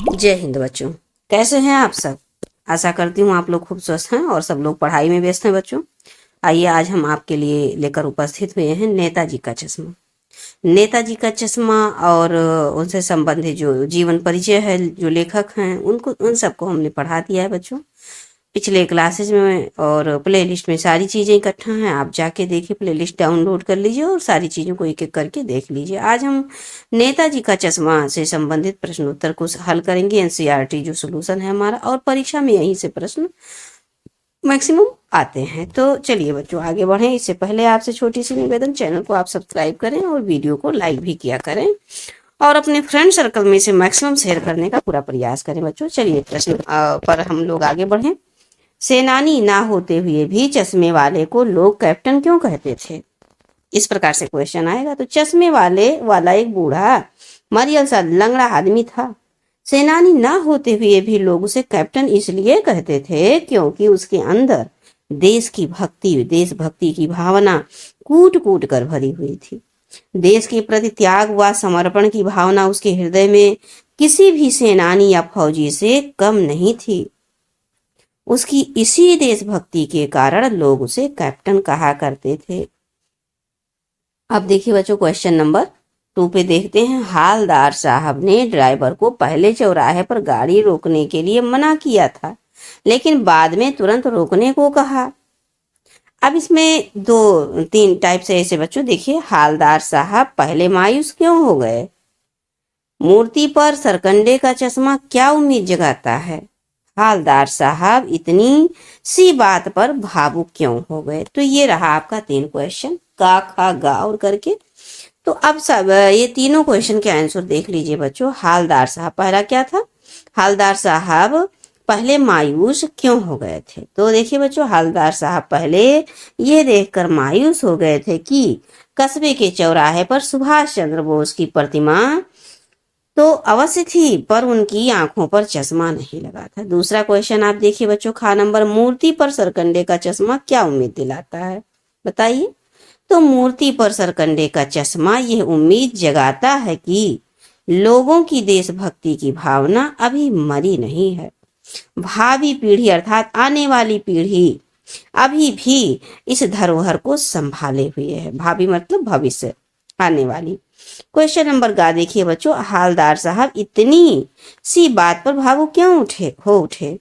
जय हिंद बच्चों। कैसे हैं आप सब? आशा करती हूँ आप लोग खूब स्वस्थ हैं और सब लोग पढ़ाई में व्यस्त हैं बच्चों। आइए आज हम आपके लिए लेकर उपस्थित हुए हैं नेताजी का चश्मा। नेताजी का चश्मा और उनसे संबंधित जो जीवन परिचय है, जो लेखक हैं, उनको उन सबको हमने पढ़ा दिया है बच्चों पिछले क्लासेज में। और प्ले लिस्ट में सारी चीज़ें इकट्ठा हैं, आप जाके देखिए, प्ले लिस्ट डाउनलोड कर लीजिए और सारी चीज़ों को एक एक करके देख लीजिए। आज हम नेताजी का चश्मा से संबंधित प्रश्नोत्तर को हल करेंगे। एनसीईआरटी जो सोल्यूशन है हमारा, और परीक्षा में यहीं से प्रश्न मैक्सिमम आते हैं। तो चलिए बच्चों आगे बढ़ें। इससे पहले आपसे छोटी सी निवेदन, चैनल को आप सब्सक्राइब करें और वीडियो को लाइक भी किया करें और अपने फ्रेंड सर्कल में इसे मैक्सिमम शेयर करने का पूरा प्रयास करें बच्चों। चलिए प्रश्न पर हम लोग आगे बढ़ें। सेनानी ना होते हुए भी चश्मे वाले को लोग कैप्टन क्यों कहते थे? इस प्रकार से क्वेश्चन आएगा। तो चश्मे वाला एक बूढ़ा मरियल सा लंगड़ा आदमी था। सेनानी ना होते हुए भी लोग उसे कैप्टन इसलिए कहते थे क्योंकि उसके अंदर देशभक्ति की भावना कूट कूट कर भरी हुई थी। देश के प्रति त्याग व समर्पण की भावना उसके हृदय में किसी भी सेनानी या फौजी से कम नहीं थी। उसकी इसी देशभक्ति के कारण लोग उसे कैप्टन कहा करते थे। अब देखिए बच्चों क्वेश्चन नंबर 2 पे देखते हैं। हालदार साहब ने ड्राइवर को पहले चौराहे पर गाड़ी रोकने के लिए मना किया था, लेकिन बाद में तुरंत रोकने को कहा। अब इसमें 2-3 टाइप से ऐसे बच्चों देखिए। हालदार साहब पहले मायूस क्यों हो गए? मूर्ति पर सरकंडे का चश्मा क्या उम्मीद जगाता है? हालदार साहब इतनी सी बात पर भावुक क्यों हो गए? तो ये रहा आपका 3 क्वेश्चन, का, खा, गा और करके। तो अब सब ये तीनों क्वेश्चन के आंसर देख लीजिए बच्चों। हालदार साहब पहला क्या था? हालदार साहब पहले मायूस क्यों हो गए थे? तो देखिए बच्चों, हालदार साहब पहले ये देखकर मायूस हो गए थे कि कस्बे के चौराहे पर सुभाष चंद्र बोस की प्रतिमा तो अवश्य थी, पर उनकी आंखों पर चश्मा नहीं लगा था। दूसरा क्वेश्चन आप देखिए बच्चों, खा नंबर, मूर्ति पर सरकंडे का चश्मा क्या उम्मीद दिलाता है? बताइए। तो मूर्ति पर सरकंडे का चश्मा यह उम्मीद जगाता है कि लोगों की देशभक्ति की भावना अभी मरी नहीं है। भावी पीढ़ी अर्थात आने वाली पीढ़ी अभी भी इस धरोहर को संभाले हुए है। भावी मतलब भविष्य, आने वाली। क्वेश्चन नंबर गा देखिए बच्चों, हालदार साहब इतनी सी बात पर भावुक क्यों हो उठे?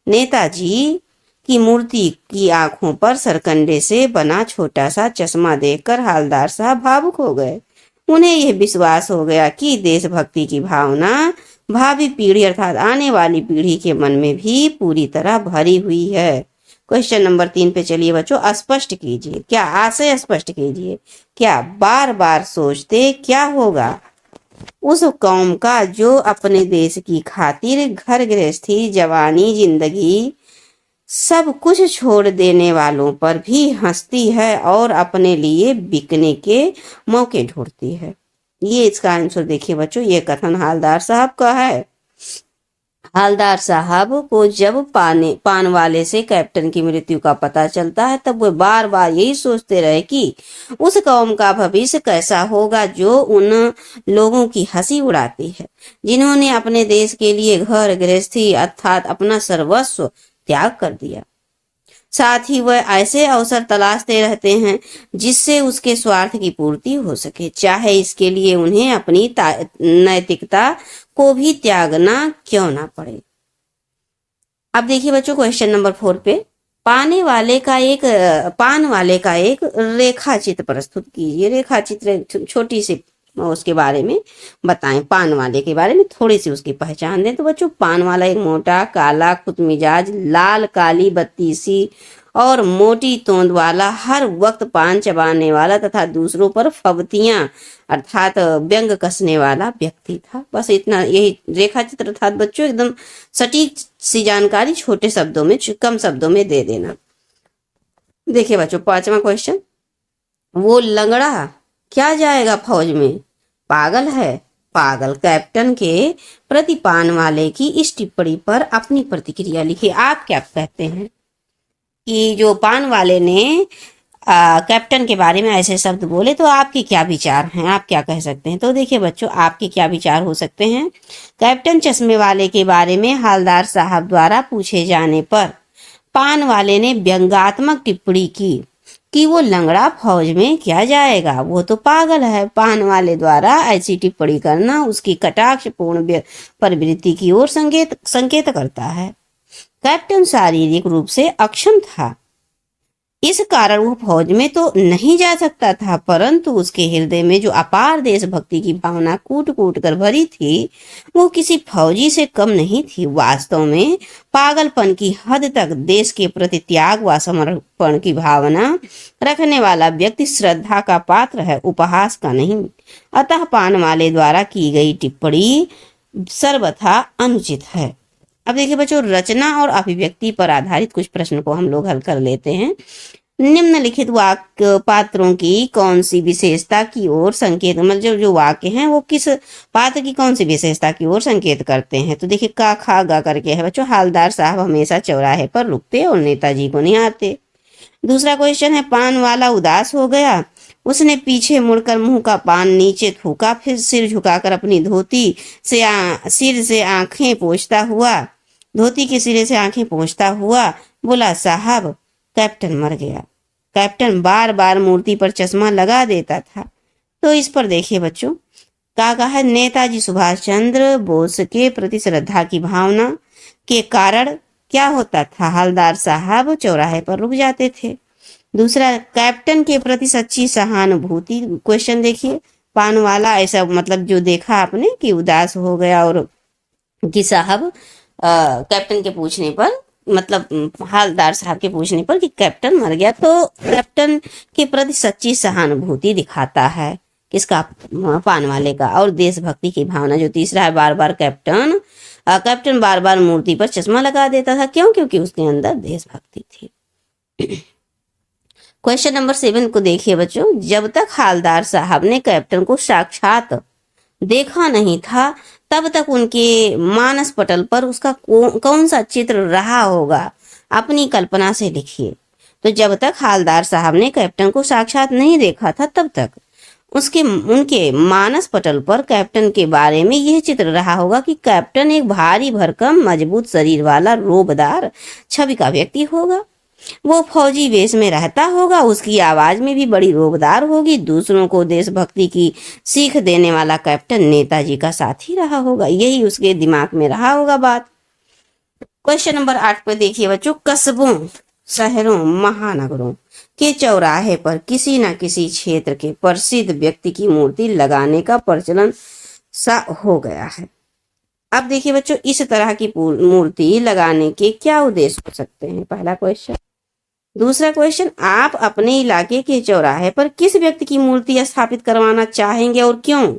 नेताजी की मूर्ति की आंखों पर सरकंडे से बना छोटा सा चश्मा देखकर हालदार साहब भावुक हो गए। उन्हें यह विश्वास हो गया कि देशभक्ति की भावना भावी पीढ़ी अर्थात आने वाली पीढ़ी के मन में भी पूरी तरह भरी हुई है। क्वेश्चन नंबर 3 पे चलिए बच्चों, स्पष्ट कीजिए, क्या आशय स्पष्ट कीजिए। क्या बार बार सोचते क्या होगा उस कौम का जो अपने देश की खातिर घर गृहस्थी, जवानी, जिंदगी सब कुछ छोड़ देने वालों पर भी हंसती है और अपने लिए बिकने के मौके ढूंढती है। ये इसका आंसर देखिए बच्चों, ये कथन हालदार साहब का है। हालदार साहब को जब पान वाले से कैप्टन की मृत्यु का पता चलता है, तब वो बार बार यही सोचते रहे कि उस कौम का भविष्य कैसा होगा जो उन लोगों की हंसी उड़ाती है, जिन्होंने अपने देश के लिए घर गृहस्थी अर्थात अपना सर्वस्व त्याग कर दिया। साथ ही वह ऐसे अवसर तलाशते रहते हैं जिससे उसके स्वार्थ की पूर्ति हो सके, चाहे इसके लिए उन्हें अपनी नैतिकता को भी त्यागना क्यों ना पड़े। अब देखिए बच्चों क्वेश्चन नंबर 4 पे, पान वाले का एक रेखा चित्र प्रस्तुत कीजिए। रेखा चित्र छोटी सी उसके बारे में बताएं, पान वाले के बारे में थोड़ी सी उसकी पहचान दें। तो बच्चों, पान वाला एक मोटा, काला, खुदमिजाज, लाल काली बत्ती सी और मोटी तोंद वाला, हर वक्त पान चबाने वाला तथा दूसरों पर फबतियां अर्थात व्यंग कसने वाला व्यक्ति था। बस इतना, यही रेखा चित्र अर्थात बच्चों एकदम सटीक सी जानकारी छोटे शब्दों में, कम शब्दों में दे देना। देखिए बच्चों 5वां क्वेश्चन, वो लंगड़ा क्या जाएगा फौज में? पागल है। पागल कैप्टन के प्रति पान वाले की इस टिप्पणी पर अपनी प्रतिक्रिया लिखिए। आप क्या कहते हैं कि जो पान वाले ने कैप्टन के बारे में ऐसे शब्द बोले तो आपके क्या विचार हैं, आप क्या कह सकते हैं? तो देखिए बच्चों, आपके क्या विचार हो सकते हैं। कैप्टन चश्मे वाले के बारे में हवलदार साहब द्वारा पूछे जाने पर पान वाले ने व्यंग्यात्मक टिप्पणी की कि वो लंगड़ा फौज में क्या जाएगा, वो तो पागल है। पान वाले द्वारा ऐसी टिप्पणी करना उसकी कटाक्षपूर्ण प्रवृत्ति की ओर संकेत करता है। कैप्टन शारीरिक रूप से अक्षम था, इस कारण वो फौज में तो नहीं जा सकता था, परंतु उसके हृदय में जो अपार देशभक्ति की भावना कूट कूट कर भरी थी वो किसी फौजी से कम नहीं थी। वास्तव में पागलपन की हद तक देश के प्रति त्याग व समर्पण की भावना रखने वाला व्यक्ति श्रद्धा का पात्र है, उपहास का नहीं। अतः पानवाले द्वारा की गई टिप्पणी सर्वथा अनुचित है। अब देखिए बच्चों, रचना और अभिव्यक्ति पर आधारित कुछ प्रश्न को हम लोग हल कर लेते हैं। निम्नलिखित वाक्य पात्रों की कौन सी विशेषता की ओर संकेत, मतलब जो वाक्य हैं वो किस पात्र की कौन सी विशेषता की ओर संकेत करते हैं? तो देखिए का खा गा करके है बच्चों, हवलदार साहब हमेशा चौराहे पर रुकते और नेताजी को निहारते। दूसरा क्वेश्चन है, पान वाला उदास हो गया, उसने पीछे मुड़कर मुंह का पान नीचे थूका, फिर सिर झुकाकर अपनी सिर से आंखें पोंछता हुआ धोती के सिरे से आंखें पोंछता हुआ बोला, साहब कैप्टन मर गया। कैप्टन बार बार मूर्ति पर चश्मा लगा देता था। तो इस पर देखिए बच्चों, कहा है नेताजी सुभाष चंद्र बोस के प्रति श्रद्धा की भावना के कारण क्या होता था, हवलदार साहब चौराहे पर रुक जाते थे। दूसरा, कैप्टन के प्रति सच्ची सहानुभूति। क्वेश्चन देखिए, पान वाला ऐसा मतलब जो देखा आपने कि उदास हो गया और कि साहब कैप्टन के पूछने पर, मतलब हवलदार साहब के पूछने पर कि कैप्टन मर गया, तो कैप्टन के प्रति सच्ची सहानुभूति दिखाता है किसका, पान वाले का। और देशभक्ति की भावना जो तीसरा है, कैप्टन बार बार मूर्ति पर चश्मा लगा देता था, क्यों? क्योंकि उसके अंदर देशभक्ति थी। क्वेश्चन नंबर 7 को देखिए बच्चों, जब तक हवलदार साहब ने कैप्टन को साक्षात देखा नहीं था तब तक उनके मानस पटल पर उसका कौन सा चित्र रहा होगा, अपनी कल्पना से लिखिए। तो जब तक हवलदार साहब ने कैप्टन को साक्षात नहीं देखा था तब तक उनके मानस पटल पर कैप्टन के बारे में यह चित्र रहा होगा कि कैप्टन एक भारी भरकम मजबूत शरीर वाला रोबदार छवि का व्यक्ति होगा। वो फौजी वेश में रहता होगा, उसकी आवाज में भी बड़ी रोबदार होगी। दूसरों को देशभक्ति की सीख देने वाला कैप्टन नेताजी का साथी रहा होगा, यही उसके दिमाग में रहा होगा बात। क्वेश्चन नंबर 8 पे देखिए बच्चों, कस्बों, शहरों, महानगरों के चौराहे पर किसी न किसी क्षेत्र के प्रसिद्ध व्यक्ति की मूर्ति लगाने का प्रचलन सा हो गया है। अब देखिए बच्चों, इस तरह की मूर्ति लगाने के क्या उद्देश्य हो सकते हैं? पहला क्वेश्चन। दूसरा क्वेश्चन, आप अपने इलाके के चौराहे पर किस व्यक्ति की मूर्ति स्थापित करवाना चाहेंगे और क्यों?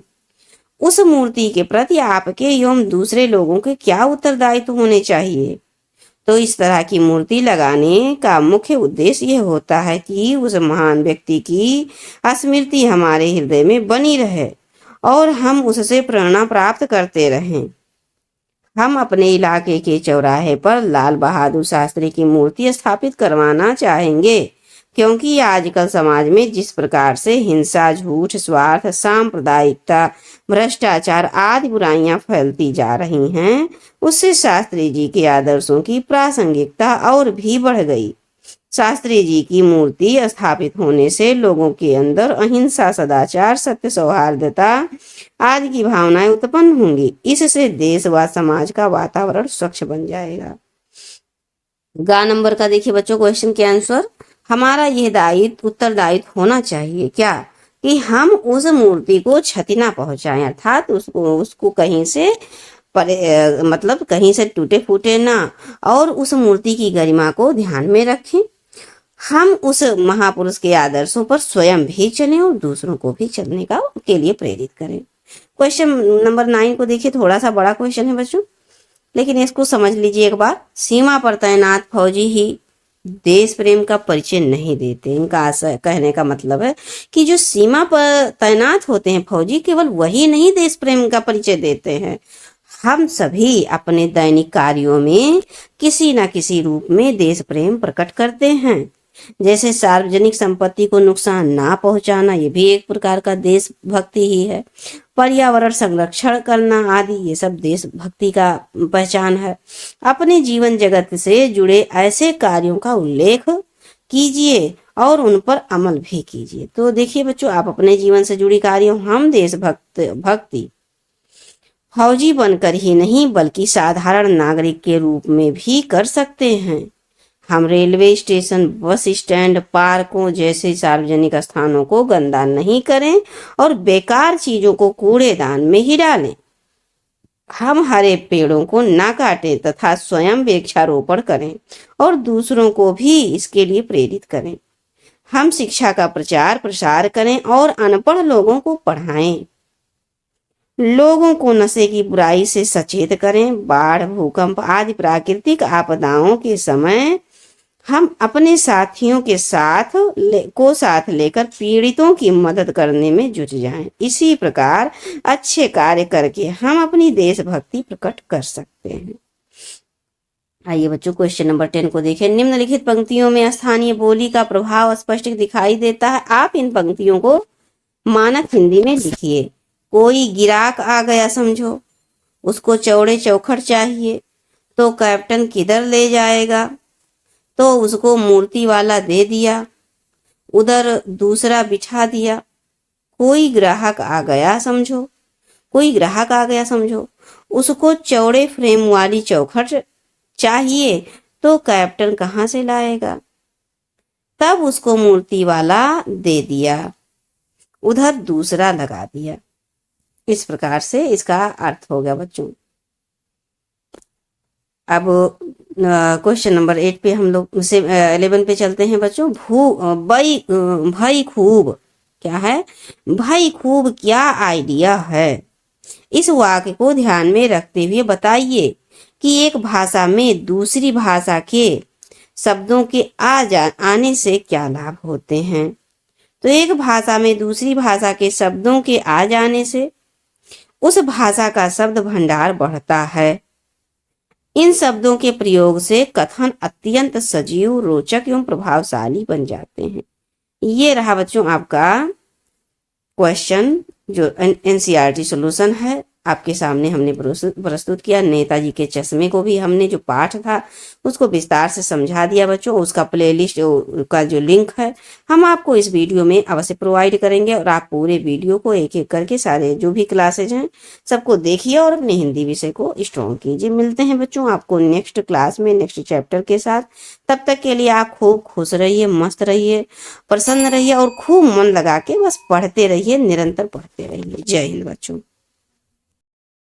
उस मूर्ति के प्रति आपके एवं दूसरे लोगों के क्या उत्तरदायित्व होने चाहिए? तो इस तरह की मूर्ति लगाने का मुख्य उद्देश्य यह होता है कि उस महान व्यक्ति की स्मृति हमारे हृदय में बनी रहे और हम उससे प्रेरणा प्राप्त करते रहें। हम अपने इलाके के चौराहे पर लाल बहादुर शास्त्री की मूर्ति स्थापित करवाना चाहेंगे, क्योंकि आजकल समाज में जिस प्रकार से हिंसा, झूठ, स्वार्थ, सांप्रदायिकता, भ्रष्टाचार आदि बुराइयां फैलती जा रही हैं, उससे शास्त्री जी के आदर्शों की प्रासंगिकता और भी बढ़ गई। शास्त्री जी की मूर्ति स्थापित होने से लोगों के अंदर अहिंसा, सदाचार, सत्य, सौहार्दता आदि की भावनाएं उत्पन्न होंगी। इससे देश व समाज का वातावरण स्वच्छ बन जाएगा। गा नंबर का देखिए बच्चों क्वेश्चन के आंसर, हमारा यह उत्तरदायित्व होना चाहिए क्या कि हम उस मूर्ति को क्षति ना पहुंचाएं, अर्थात उसको कहीं से मतलब कहीं से टूटे फूटे ना, और उस मूर्ति की गरिमा को ध्यान में रखें। हम उस महापुरुष के आदर्शों पर स्वयं भी चलें और दूसरों को भी चलने के लिए प्रेरित करें। क्वेश्चन नंबर 9 को देखिए, थोड़ा सा बड़ा क्वेश्चन है बच्चों, लेकिन इसको समझ लीजिए एक बार। सीमा पर तैनात फौजी ही देश प्रेम का परिचय नहीं देते। इनका कहने का मतलब है कि जो सीमा पर तैनात होते हैं फौजी, केवल वही नहीं देश प्रेम का परिचय देते हैं। हम सभी अपने दैनिक कार्यों में किसी न किसी रूप में देश प्रेम प्रकट करते हैं। जैसे सार्वजनिक संपत्ति को नुकसान ना पहुंचाना, ये भी एक प्रकार का देशभक्ति ही है। पर्यावरण संरक्षण करना आदि, ये सब देशभक्ति का पहचान है। अपने जीवन जगत से जुड़े ऐसे कार्यों का उल्लेख कीजिए और उन पर अमल भी कीजिए। तो देखिए बच्चों, आप अपने जीवन से जुड़ी कार्यों हम भक्ति फौजी बनकर ही नहीं बल्कि साधारण नागरिक के रूप में भी कर सकते हैं। हम रेलवे स्टेशन, बस स्टैंड, पार्कों जैसे सार्वजनिक स्थानों को गंदा नहीं करें और बेकार चीजों को कूड़ेदान में ही डालें। हम हरे पेड़ों को ना काटें तथा स्वयं वृक्षारोपण करें और दूसरों को भी इसके लिए प्रेरित करें। हम शिक्षा का प्रचार प्रसार करें और अनपढ़ लोगों को पढ़ाएं। लोगों को नशे की बुराई से सचेत करें। बाढ़, भूकंप आदि प्राकृतिक आपदाओं के समय हम अपने साथियों के साथ लेकर पीड़ितों की मदद करने में जुट जाएं। इसी प्रकार अच्छे कार्य करके हम अपनी देशभक्ति प्रकट कर सकते हैं। आइए बच्चों, क्वेश्चन नंबर 10 को देखें। निम्नलिखित पंक्तियों में स्थानीय बोली का प्रभाव स्पष्ट दिखाई देता है। आप इन पंक्तियों को मानक हिंदी में लिखिए। कोई गिराक आ गया समझो, उसको चौड़े चौखट चाहिए, तो कैप्टन किधर ले जाएगा? तो उसको मूर्ति वाला दे दिया, उधर दूसरा बिठा दिया। कोई ग्राहक आ गया समझो, कोई ग्राहक आ गया समझो, उसको चौड़े फ्रेम वाली चौखट चाहिए, तो कैप्टन कहाँ से लाएगा? तब उसको मूर्ति वाला दे दिया, उधर दूसरा लगा दिया। इस प्रकार से इसका अर्थ हो गया बच्चों। अब क्वेश्चन नंबर 8 पे हम लोग से 11 पे चलते हैं बच्चों। भाई खूब क्या है? भाई खूब क्या आइडिया है? इस वाक्य को ध्यान में रखते हुए बताइए कि एक भाषा में दूसरी भाषा के शब्दों के आने से क्या लाभ होते हैं। तो एक भाषा में दूसरी भाषा के शब्दों के आ जाने से उस भाषा का शब्द भंडार बढ़ता है। इन शब्दों के प्रयोग से कथन अत्यंत सजीव, रोचक एवं प्रभावशाली बन जाते हैं। ये रहा बच्चों आपका क्वेश्चन जो एनसीईआरटी सॉल्यूशन है, आपके सामने हमने प्रस्तुत किया। नेताजी के चश्मे को भी हमने जो पाठ था उसको विस्तार से समझा दिया बच्चों। उसका प्लेलिस्ट का जो लिंक है हम आपको इस वीडियो में अवश्य प्रोवाइड करेंगे और आप पूरे वीडियो को एक एक करके सारे जो भी क्लासेज हैं सबको देखिए और अपने हिंदी विषय को स्ट्रॉन्ग कीजिए। मिलते हैं बच्चों आपको नेक्स्ट क्लास में नेक्स्ट चैप्टर के साथ। तब तक के लिए आप खूब खुश रहिए, मस्त रहिए, प्रसन्न रहिए और खूब मन लगा के बस पढ़ते रहिए, निरंतर पढ़ते रहिए। जय हिंद बच्चों।